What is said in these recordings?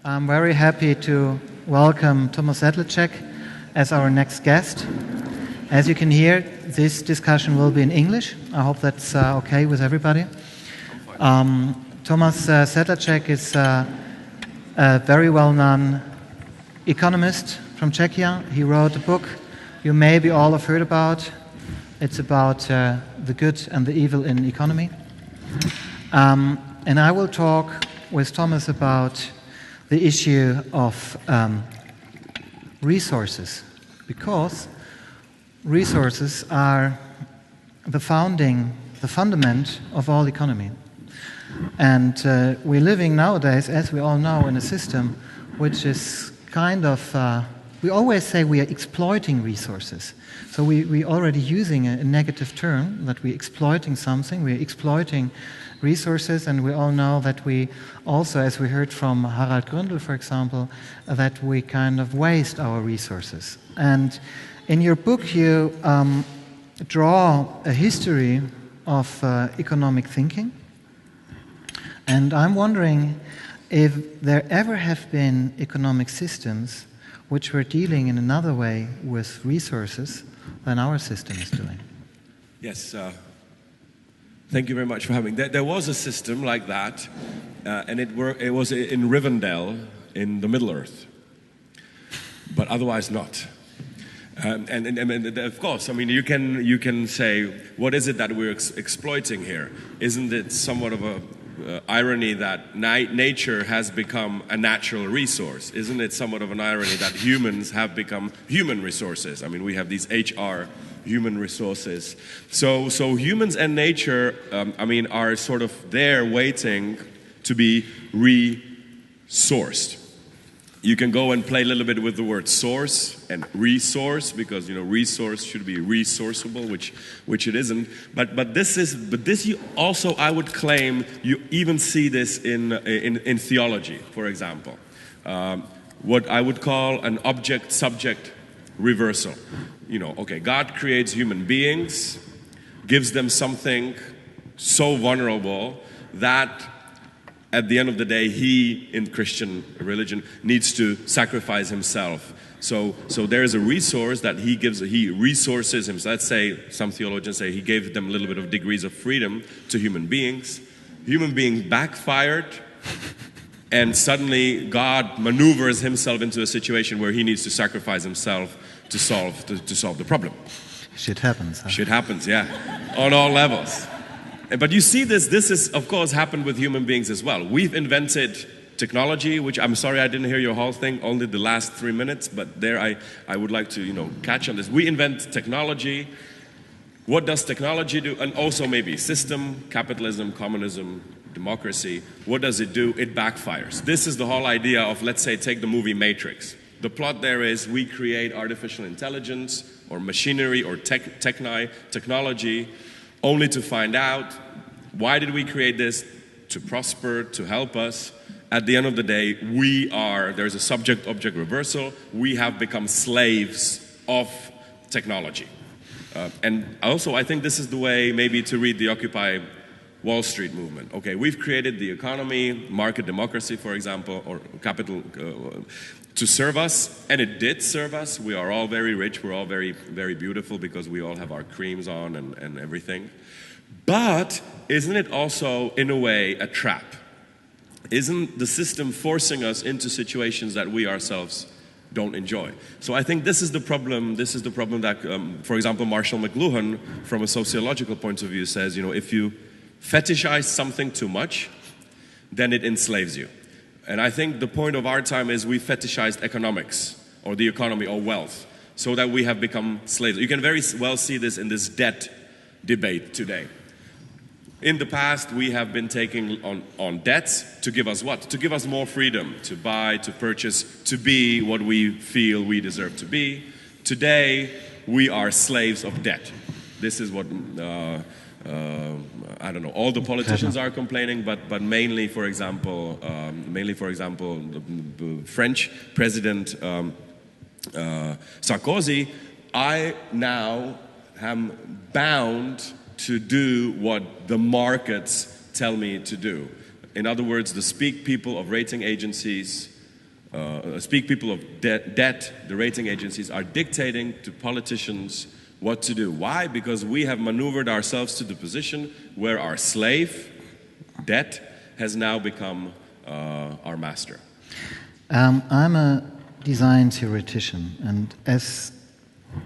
I'm very happy to welcome Tomas Sedlacek as our next guest. As you can hear, this discussion will be in English. I hope that's okay with everybody. Tomas Sedlacek is a very well-known economist from Czechia. He wrote a book you maybe all have heard about. It's about the good and the evil in economy. And I will talk with Tomas about the issue of resources, because resources are the fundament of all economy. And we're living nowadays, as we all know, in a system which is kind of, we always say we are exploiting resources. So we're already using a negative term, that we're exploiting something, we're exploiting resources, and we all know that we also, as we heard from Harald Gründel, for example, that we kind of waste our resources. And in your book you draw a history of economic thinking, and I'm wondering if there ever have been economic systems which were dealing in another way with resources than our system is doing. Yes, thank you very much for having me. There was a system like that, and it was in Rivendell in the Middle Earth, but otherwise not. And of course, I mean, you can say, what is it that we're exploiting here? Isn't it somewhat of a irony that nature has become a natural resource? Isn't it somewhat of an irony that humans have become human resources? I mean, we have these HR, human resources. So humans and nature, I mean, are sort of there waiting to be resourced. You can go and play a little bit with the word source and resource, because resource should be resourceable, which it isn't. But this you also, I would claim, you even see this in theology, for example. What I would call an object-subject reversal. Okay, God creates human beings, gives them something so vulnerable that at the end of the day, he, in Christian religion, needs to sacrifice himself. So there is a resource that he resources himself. Let's say, some theologians say he gave them a little bit of degrees of freedom to human beings. Human beings backfired, and suddenly God maneuvers himself into a situation where he needs to sacrifice himself to solve the problem. Shit happens. Huh? Shit happens, yeah, on all levels. But you see this is, of course, happened with human beings as well. We've invented technology, which I'm sorry I didn't hear your whole thing, only the last 3 minutes, but there I would like to, catch on this. We invent technology. What does technology do? And also maybe system, capitalism, communism, democracy. What does it do? It backfires. This is the whole idea of, let's say, take the movie Matrix. The plot there is we create artificial intelligence or machinery or technology, only to find out, why did we create this? To prosper, to help us. At the end of the day, there's a subject-object reversal. We have become slaves of technology. And also, I think this is the way maybe to read the Occupy Wall Street movement. Okay, we've created the economy, market democracy, for example, or capital, to serve us, and it did serve us. We are all very rich, we're all very, very beautiful because we all have our creams on and everything. But isn't it also, in a way, a trap? Isn't the system forcing us into situations that we ourselves don't enjoy? So I think this is the problem that, for example, Marshall McLuhan, from a sociological point of view, says, if you fetishize something too much, then it enslaves you. And I think the point of our time is we fetishized economics, or the economy, or wealth, so that we have become slaves. You can very well see this in this debt debate today. In the past, we have been taking on debts to give us what? To give us more freedom, to buy, to purchase, to be what we feel we deserve to be. Today, we are slaves of debt. This is what I don't know, all the politicians are complaining, but mainly, for example, the French President Sarkozy, I now am bound to do what the markets tell me to do. In other words, the speak people of rating agencies people of debt, the rating agencies, are dictating to politicians what to do. Why? Because we have maneuvered ourselves to the position where our slave, debt, has now become our master. I'm a design theoretician, and as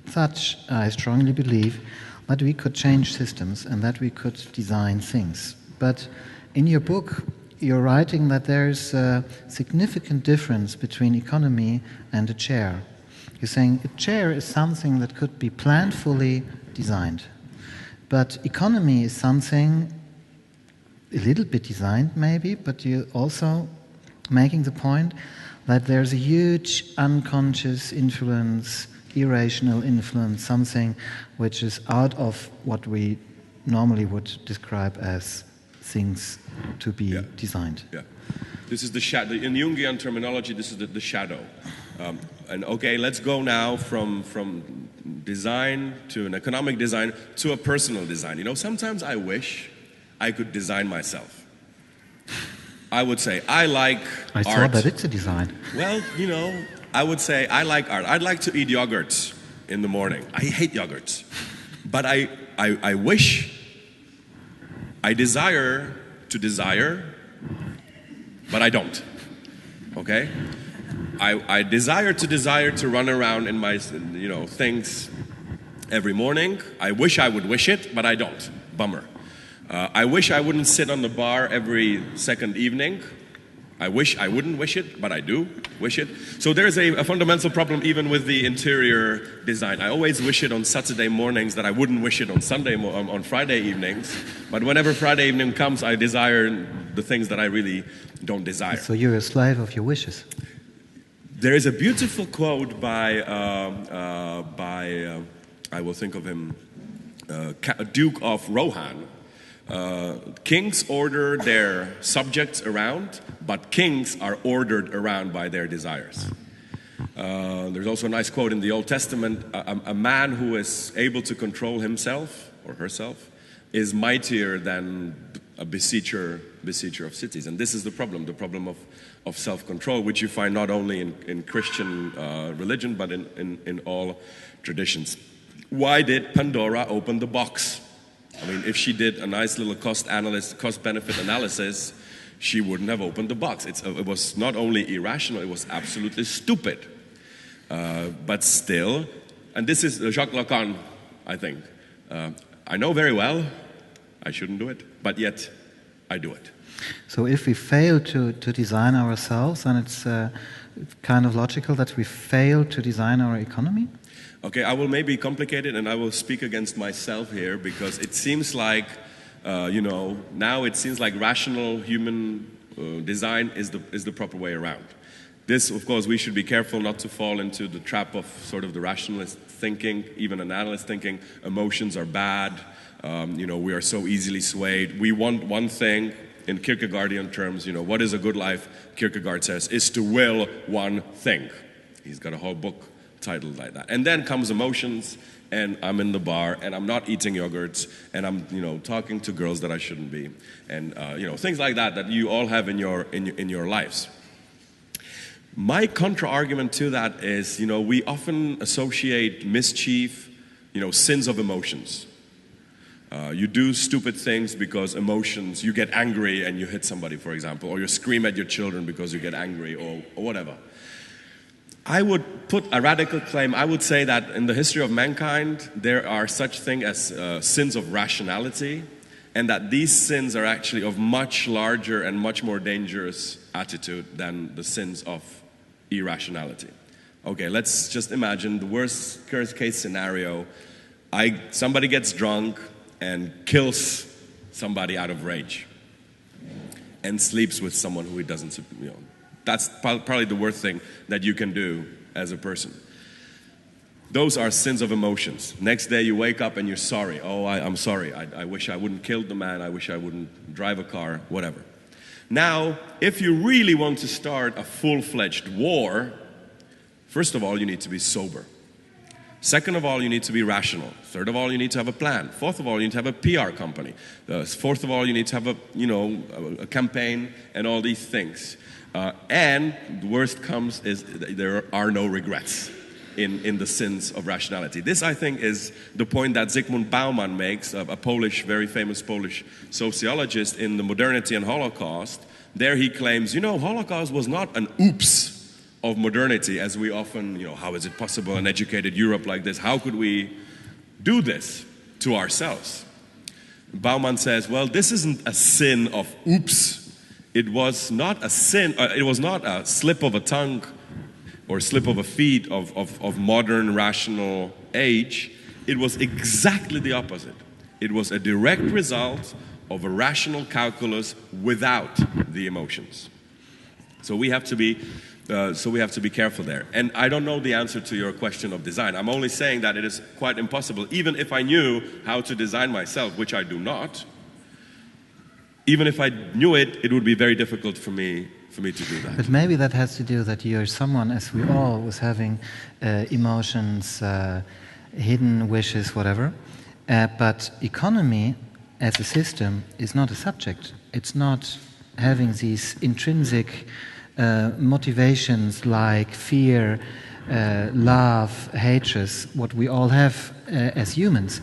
such, I strongly believe that we could change systems and that we could design things. But in your book, you're writing that there's a significant difference between economy and a chair. You're saying a chair is something that could be planfully designed. But economy is something a little bit designed maybe, but you're also making the point that there's a huge unconscious influence, irrational influence, something which is out of what we normally would describe as things to be designed. Yeah. This is the shadow. In Jungian terminology, this is the shadow. And okay, let's go now from design to an economic design to a personal design. You know, sometimes I wish I could design myself. I would say, I like art. I saw that it's a design. Well, you know, I would say, I like art. I'd like to eat yogurts in the morning. I hate yogurts. But I wish, I desire to desire, but I don't. Okay? I desire to run around in my, things every morning. I wish I would wish it, but I don't. Bummer. I wish I wouldn't sit on the bar every second evening. I wish I wouldn't wish it, but I do wish it. So there's a fundamental problem even with the interior design. I always wish it on Saturday mornings that I wouldn't wish it on on Friday evenings. But whenever Friday evening comes, I desire the things that I really don't desire. So you're a slave of your wishes. There is a beautiful quote by I will think of him, Duke of Rohan. Kings order their subjects around, but kings are ordered around by their desires. There's also a nice quote in the Old Testament, a man who is able to control himself or herself is mightier than a beseecher of cities. And this is the problem of self-control, which you find not only in Christian religion, but in all traditions. Why did Pandora open the box? I mean, if she did a nice little cost-benefit analysis, she wouldn't have opened the box. It was not only irrational, it was absolutely stupid. But still, and this is Jacques Lacan, I think. I know very well I shouldn't do it, but yet I do it. So if we fail to design ourselves, then it's kind of logical that we fail to design our economy? Okay, I will maybe complicate it, and I will speak against myself here, because it seems like, now it seems like rational human design is the proper way around. This, of course, we should be careful not to fall into the trap of sort of the rationalist thinking, even an analyst thinking emotions are bad, we are so easily swayed. We want one thing, in Kierkegaardian terms, what is a good life, Kierkegaard says, is to will one thing. He's got a whole book titled like that. And then comes emotions, and I'm in the bar, and I'm not eating yogurts, and I'm, talking to girls that I shouldn't be, and things like that you all have in your lives. My contra-argument to that is, we often associate mischief, sins of emotions. You do stupid things because emotions, you get angry and you hit somebody, for example, or you scream at your children because you get angry, or whatever. I would put a radical claim. I would say that in the history of mankind, there are such things as sins of rationality, and that these sins are actually of much larger and much more dangerous attitude than the sins of irrationality. Okay, let's just imagine the worst case scenario. Somebody gets drunk and kills somebody out of rage and sleeps with someone who he doesn't, That's probably the worst thing that you can do as a person. Those are sins of emotions. Next day you wake up and you're sorry. Oh, I'm sorry. I wish I wouldn't kill the man. I wish I wouldn't drive a car, whatever. Now, if you really want to start a full-fledged war, first of all, you need to be sober. Second of all, you need to be rational. Third of all, you need to have a plan. Fourth of all, you need to have a PR company. Fourth of all, you need to have a campaign and all these things. And the worst comes is there are no regrets in the sins of rationality. This, I think, is the point that Zygmunt Bauman makes, a very famous Polish sociologist, in The Modernity and Holocaust. There he claims, Holocaust was not an oops of modernity, as we often, how is it possible in educated Europe like this? How could we do this to ourselves? Bauman says, well, this isn't a sin of oops. It was not a sin, it was not a slip of a tongue or slip of a feet of modern rational age. It was exactly the opposite. It was a direct result of a rational calculus without the emotions. So we have to be careful there. And I don't know the answer to your question of design. I'm only saying that it is quite impossible, even if I knew how to design myself, which I do not. Even if I knew it, it would be very difficult for me to do that. But maybe that has to do that you're someone, as we all, was having emotions, hidden wishes, whatever. But economy as a system is not a subject. It's not having these intrinsic motivations like fear, love, hatred, what we all have as humans.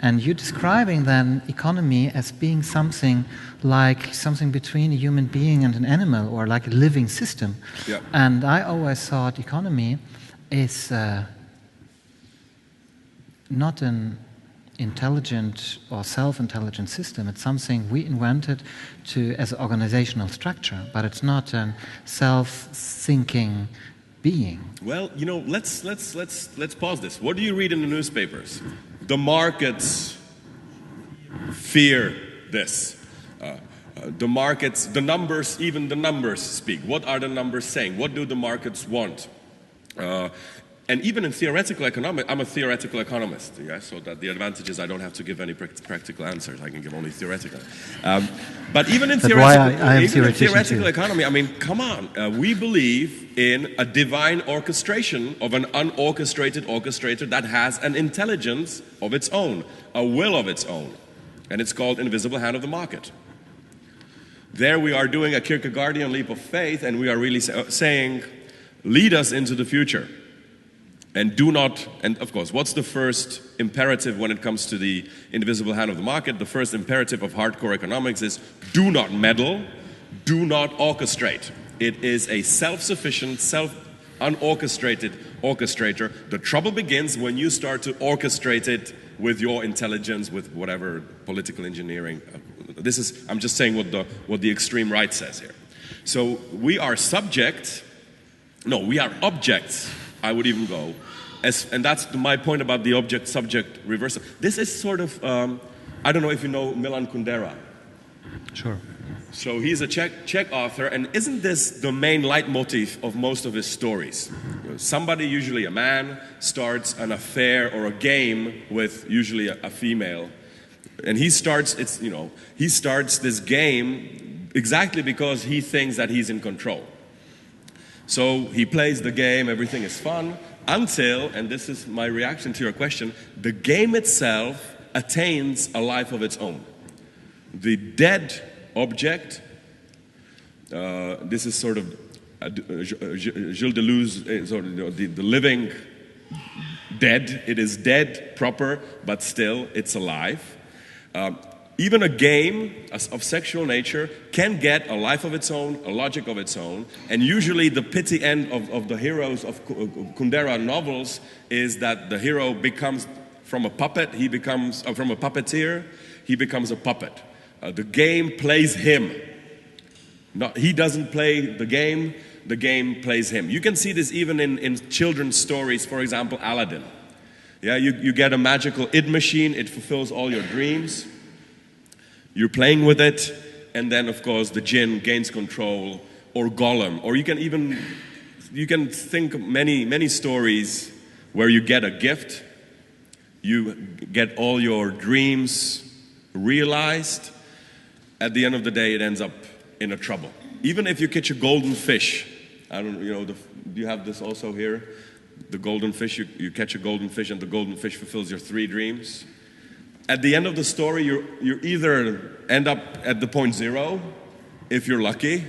And you're describing then economy as being something like something between a human being and an animal, or like a living system. Yeah. And I always thought economy is not an intelligent or self-intelligent system. It's something we invented as an organizational structure, but it's not a self-thinking being. Well, let's pause this. What do you read in the newspapers? The markets fear this. The markets, the numbers, even the numbers speak. What are the numbers saying? What do the markets want? And even in theoretical economics, I'm a theoretical economist, yeah? So that the advantage is I don't have to give any practical answers. I can give only theoretical. But even in theoretical economy, I mean, come on. We believe in a divine orchestration of an unorchestrated orchestrator that has an intelligence of its own, a will of its own. And it's called invisible hand of the market. There we are doing a Kierkegaardian leap of faith, and we are really saying, lead us into the future. And do not, and of course, what's the first imperative when it comes to the invisible hand of the market? The first imperative of hardcore economics is do not meddle, do not orchestrate. It is a self-sufficient, unorchestrated orchestrator. The trouble begins when you start to orchestrate it with your intelligence, with whatever political engineering. I'm just saying what the extreme right says here. So we are we are objects, I would even go. And that's my point about the object-subject reversal. This is sort of, I don't know if you know Milan Kundera. Sure. So he's a Czech author, and isn't this the main leitmotif of most of his stories? Somebody, usually a man, starts an affair or a game with usually a female, and he starts this game exactly because he thinks that he's in control. So he plays the game, everything is fun, until, and this is my reaction to your question, the game itself attains a life of its own. The dead object, this is sort of Gilles Deleuze, sort of the living dead. It is dead, proper, but still it's alive. Even a game of sexual nature can get a life of its own, a logic of its own, and usually the pity end of the heroes of Kundera novels is that the hero becomes from a puppet, from a puppeteer, he becomes a puppet. The game plays him. He doesn't play the game plays him. You can see this even in children's stories, for example, Aladdin. Yeah, you get a magical id machine, it fulfills all your dreams. You're playing with it, and then of course the jinn gains control, or Gollum, or you can think of many stories where you get a gift, you get all your dreams realized. At the end of the day, it ends up in a trouble. Even if you catch a golden fish, do you have this also here? The golden fish, you catch a golden fish, and the golden fish fulfills your 3 dreams. At the end of the story, you either end up at the point 0, if you're lucky,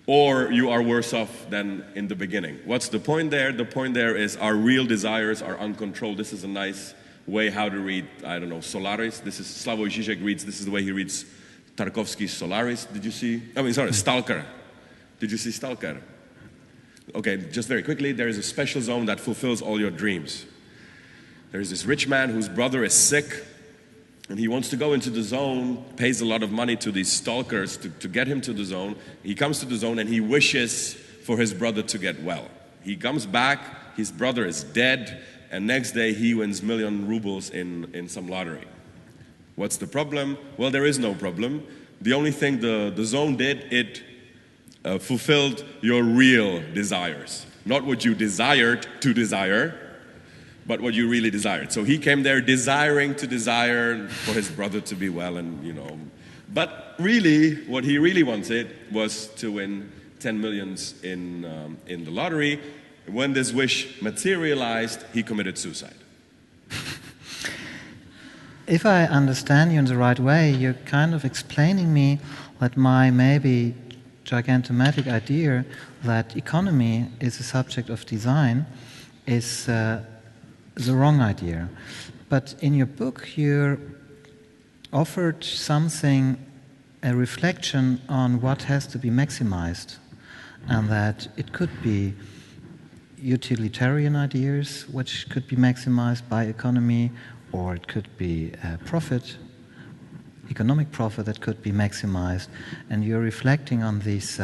or you are worse off than in the beginning. What's the point there? The point there is our real desires are uncontrolled. This is a nice way how to read, I don't know, Solaris. This is Slavoj Žižek reads, this is the way he reads Tarkovsky's Solaris. Did you see? Stalker. Did you see Stalker? Okay, just very quickly, there is a special zone that fulfills all your dreams. There is this rich man whose brother is sick, and he wants to go into the zone, pays a lot of money to these stalkers to get him to the zone. He comes to the zone and he wishes for his brother to get well. He comes back, his brother is dead, and next day he wins 1,000,000 rubles in some lottery. What's the problem? Well, there is no problem. The only thing the zone did, it fulfilled your real desires. Not what you desired to desire, but what you really desired. So he came there desiring to desire for his brother to be well, and but really, what he really wanted was to win 10 millions in the lottery. When this wish materialized, he committed suicide. If I understand you in the right way, you're kind of explaining me that my maybe gigantomatic idea that economy is a subject of design is the wrong idea. But in your book, you offered something, a reflection on what has to be maximized, and that it could be utilitarian ideas which could be maximized by economy, or it could be profit, economic profit that could be maximized. And you're reflecting on these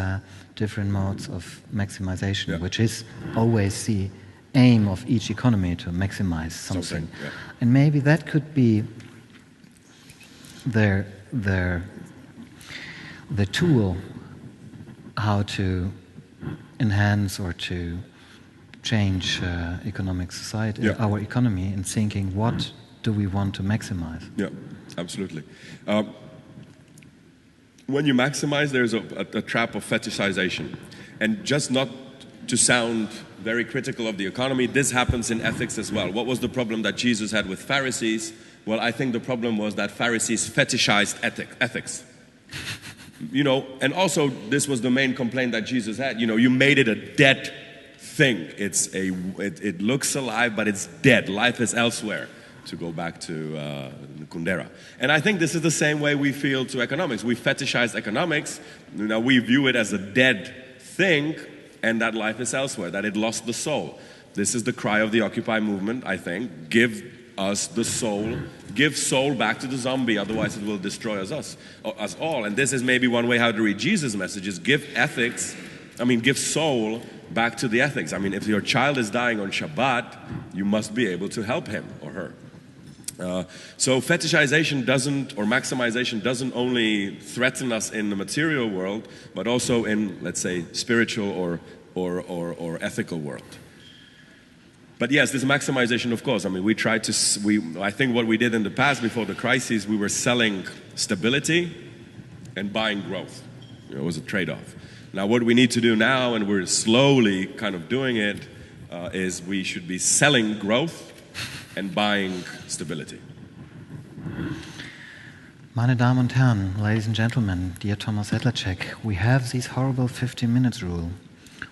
different modes of maximization, which is always the aim of each economy, to maximize something. And maybe that could be the tool how to enhance or to change economic society, our economy, in thinking what do we want to maximize. Yeah, absolutely. When you maximize, there's a trap of fetishization. And just not to sound very critical of the economy, this happens in ethics as well. What was the problem that Jesus had with Pharisees? Well, I think the problem was that Pharisees fetishized ethics. And also this was the main complaint that Jesus had. You made it a dead thing. It looks alive, but it's dead. Life is elsewhere, to go back to Kundera. And I think this is the same way we feel to economics. We fetishize economics. We view it as a dead thing, and that life is elsewhere, that it lost the soul. This is the cry of the Occupy movement, I think. Give us the soul. Give soul back to the zombie, otherwise it will destroy us all. And this is maybe one way how to read Jesus' messages. Give soul back to the ethics. If your child is dying on Shabbat, you must be able to help him or her. So fetishization or maximization doesn't only threaten us in the material world, but also in, let's say, spiritual or ethical world. But yes, this maximization, of course, I think what we did in the past before the crises, we were selling stability and buying growth. It was a trade-off. Now what we need to do now, and we're slowly kind of doing it, is we should be selling growth and buying stability. Meine Damen und Herren, ladies and gentlemen, dear Tomas Sedlacek, we have this horrible 15 minutes rule,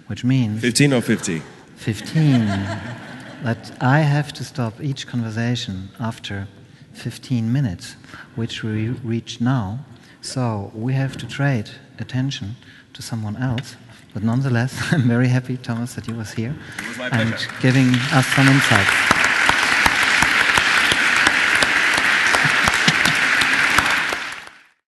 which means... 15 or 50? 15. That I have to stop each conversation after 15 minutes, which we reach now. So we have to trade attention to someone else. But nonetheless, I'm very happy, Thomas, that you was here It was my and pleasure. giving us some insights.